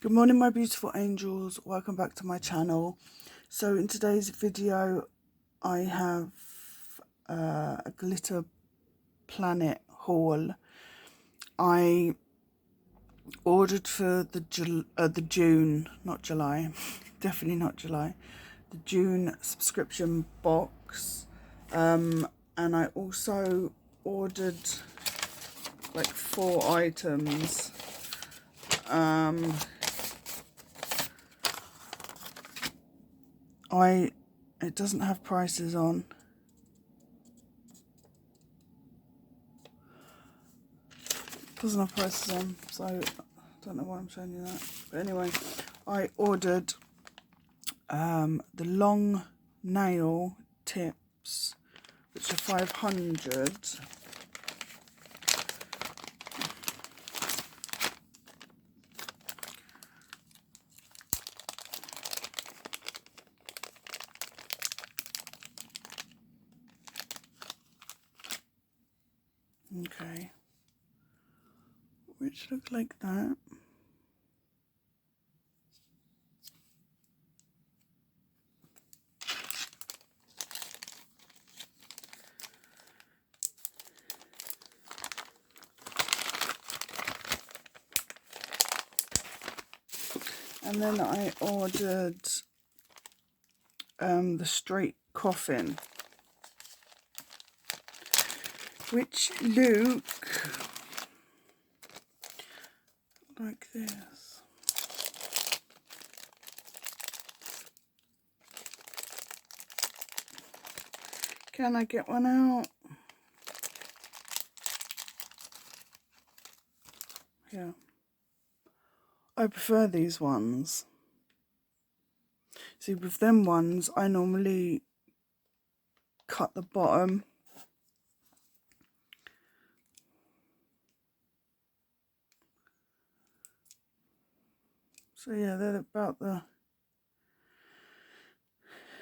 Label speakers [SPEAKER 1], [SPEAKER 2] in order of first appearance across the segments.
[SPEAKER 1] Good morning, my beautiful angels. Welcome back to my channel. So in today's video I have a glitter planet haul. I ordered for the June, not July, definitely not July, the June subscription box, and I also ordered like 4 items. It doesn't have prices on. Doesn't have prices on, so I don't know why I'm showing you that. But anyway, I ordered the long nail tips, which are 500. Okay, which look like that. And then I ordered the straight coffin, which look like this. Can I get one out? Yeah. I prefer these ones. See, with them ones, I normally cut the bottom. So yeah, they're about the...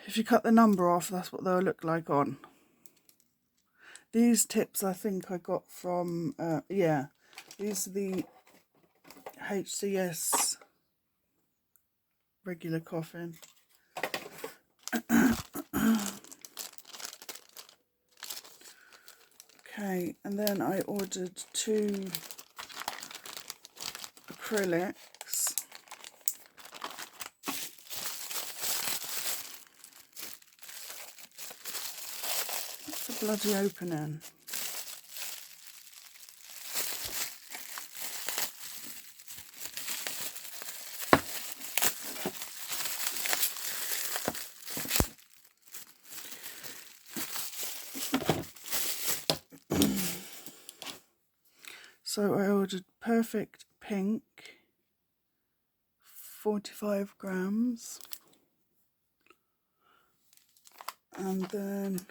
[SPEAKER 1] If you cut the number off, that's what they'll look like on. These tips I think I got from, yeah, these are the HCS regular coffin. Okay, and then I ordered 2 acrylics. What's the bloody opening? So I ordered Perfect Pink, 45 grams. And then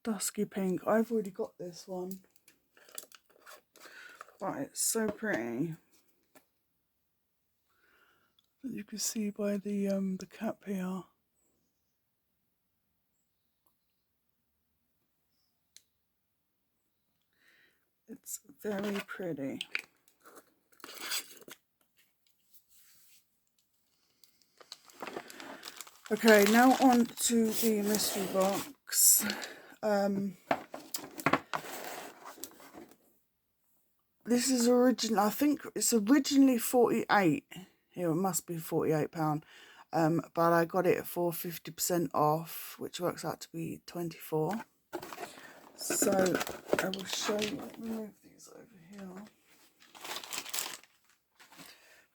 [SPEAKER 1] Dusky Pink. I've already got this one, but it's so pretty. As you can see by the cap here. It's very pretty. Okay, now on to the mystery box. This is original. I think it's originally 48. Here, it must be £48. But I got it for 50% off, which works out to be 24. So I will show you. Let me move these over here.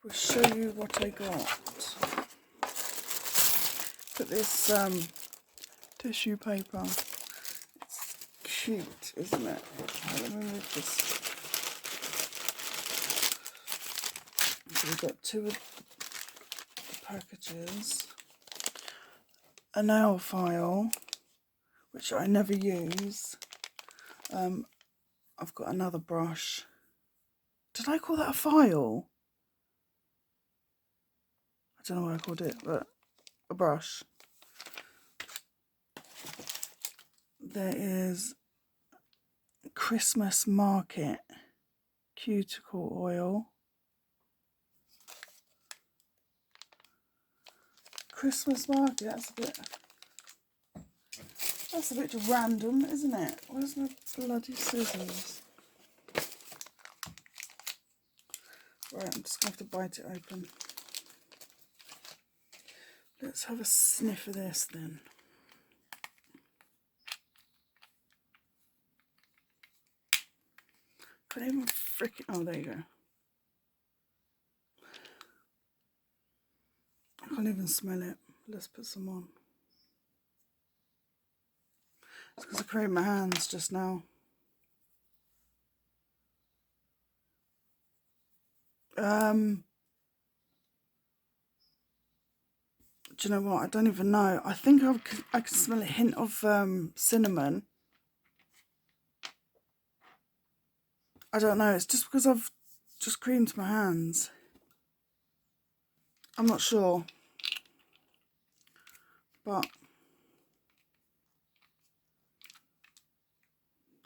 [SPEAKER 1] We'll show you what I got. Put this tissue paper. It's cute, isn't it? Let me move this. So we've got 2 of the packages. A nail file, which I never use. I've got another brush. Did I call that a file? I don't know what I called it, but a brush. There is Christmas market cuticle oil. Christmas market, that's a bit random, isn't it? Where's my bloody scissors? Right, I'm just going to have to bite it open. Let's have a sniff of this then. Can't even freaking... Oh, there you go. I can't even smell it. Let's put some on. It's because I creamed my hands just now. Do you know what? I don't even know. I think I can smell a hint of cinnamon. I don't know. It's just because I've just creamed my hands. I'm not sure. But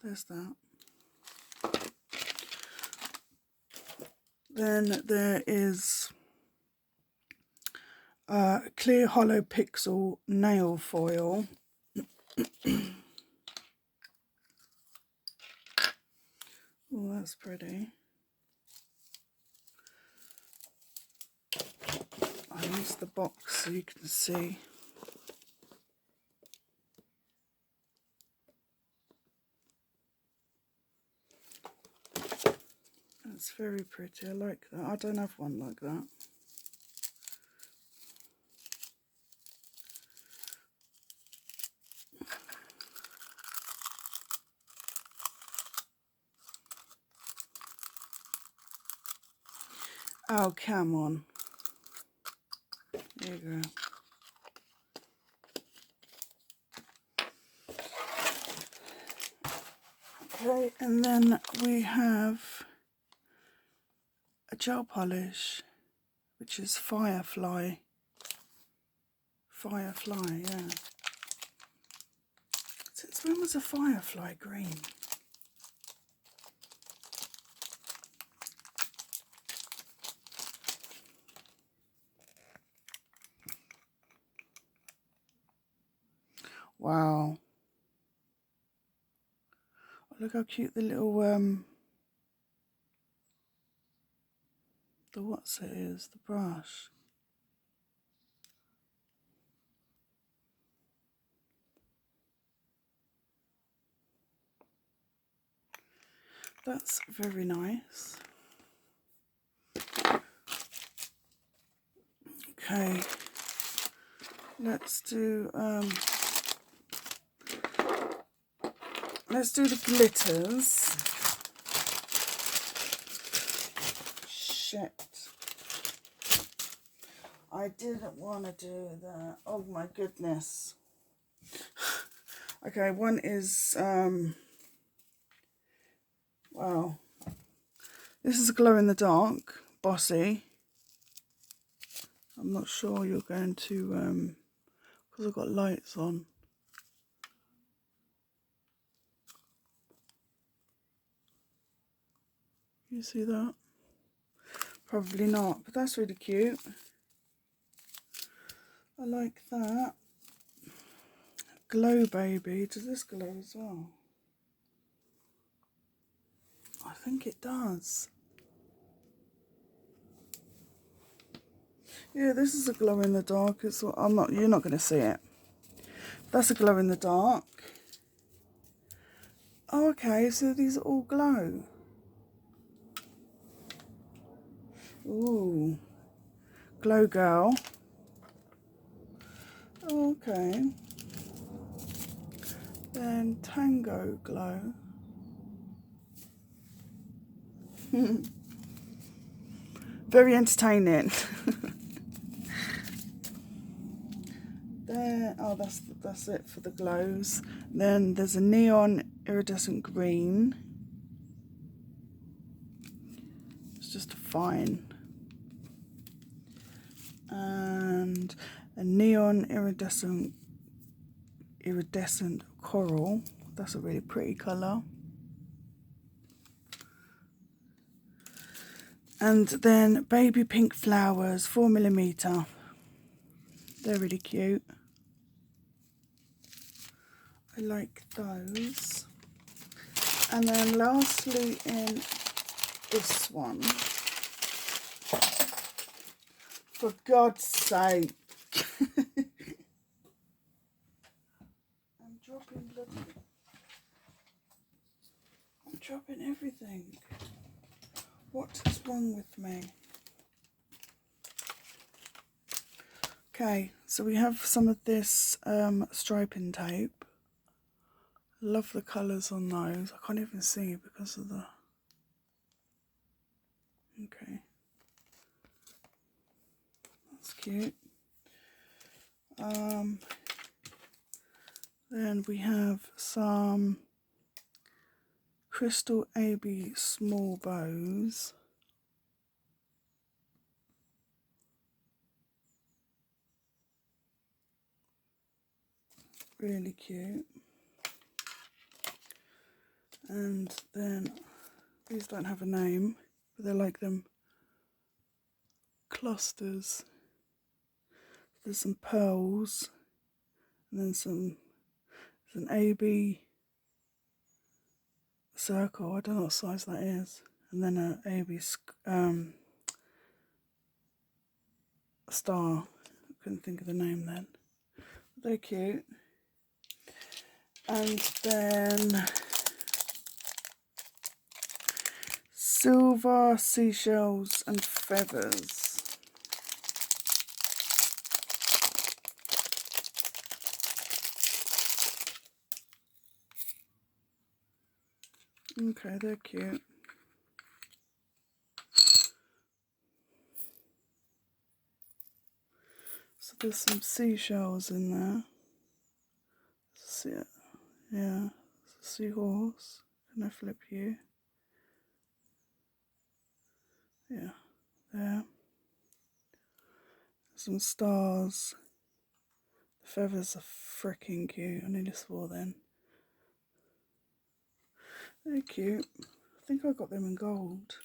[SPEAKER 1] there's that. Then there is clear hollow pixel nail foil. Oh, that's pretty. I'll use the box so you can see. That's very pretty. I like that. I don't have one like that. Oh, come on. There you go. Okay, and then we have a gel polish, which is Firefly. Firefly, yeah. Since when was a Firefly green? Wow. Look how cute the little, the what's it is, the brush. That's very nice. Okay. Let's do the glitters. Shit. I didn't want to do that. Oh my goodness. Okay, one is wow. This is a glow in the dark, Bossy. I'm not sure you're going to because I've got lights on. You see that? Probably not, but that's really cute. I like that. Glow Baby. Does this glow as well? I think it does. Yeah, this is a glow in the dark. It's you're not going to see it. That's a glow in the dark. Oh, okay, so these all glow. Ooh. Glow Girl. Okay. Then Tango Glow. Very entertaining. There, oh, that's it for the glows. Then there's a neon iridescent green. It's just a fine. And a neon iridescent coral. That's a really pretty colour. And then baby pink flowers, 4mm. They're really cute. I like those. And then lastly in this one, for God's sake, I'm dropping everything. What is wrong with me? Okay, so we have some of this striping tape. Love the colours on those. I can't even see because of the... Okay. That's cute. Then we have some Crystal AB small bows. Really cute. And then these don't have a name, but they're like them clusters. There's some pearls, and then there's an AB circle. I don't know what size that is, and then an AB star. I couldn't think of the name then. They're cute. And then silver seashells and feathers. Okay, they're cute. So there's some seashells in there. See it? Yeah, it's a seahorse. Can I flip you? Yeah, there. Some stars. The feathers are freaking cute. I nearly swore then. They're cute. I think I got them in gold.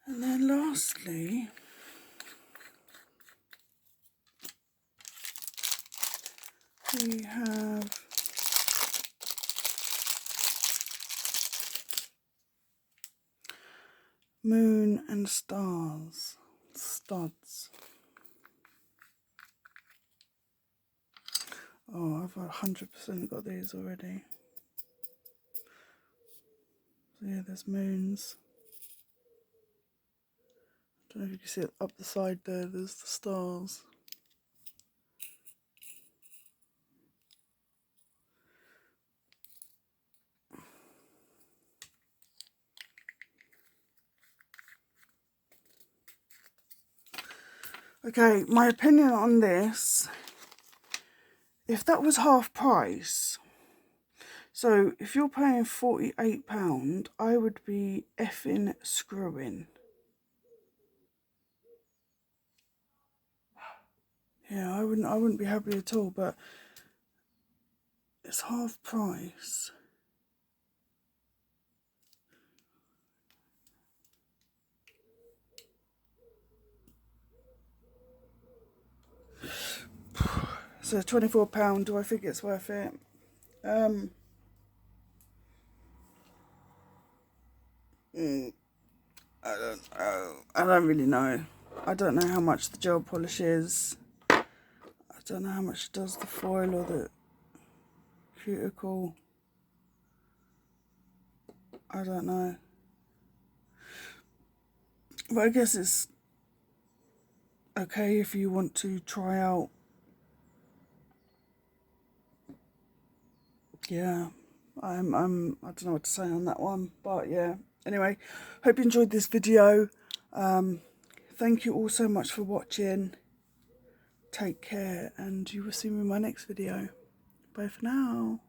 [SPEAKER 1] And then lastly, we have moon and stars, studs. Oh, I've 100% got these already. So yeah, there's moons. I don't know if you can see it up the side there, there's the stars. Okay, my opinion on this, if that was half price, so if you're paying £48, I would be effing screwing. Yeah, I wouldn't be happy at all, but it's half price. So £24, do I think it's worth it? I don't know. I don't really know. I don't know how much the gel polish is. I don't know how much does the foil or the cuticle. I don't know. But I guess it's okay if you want to try out. Yeah, I don't know what to say on that one, but yeah. Anyway, hope you enjoyed this video. Thank you all so much for watching. Take care, and you will see me in my next video. Bye for now.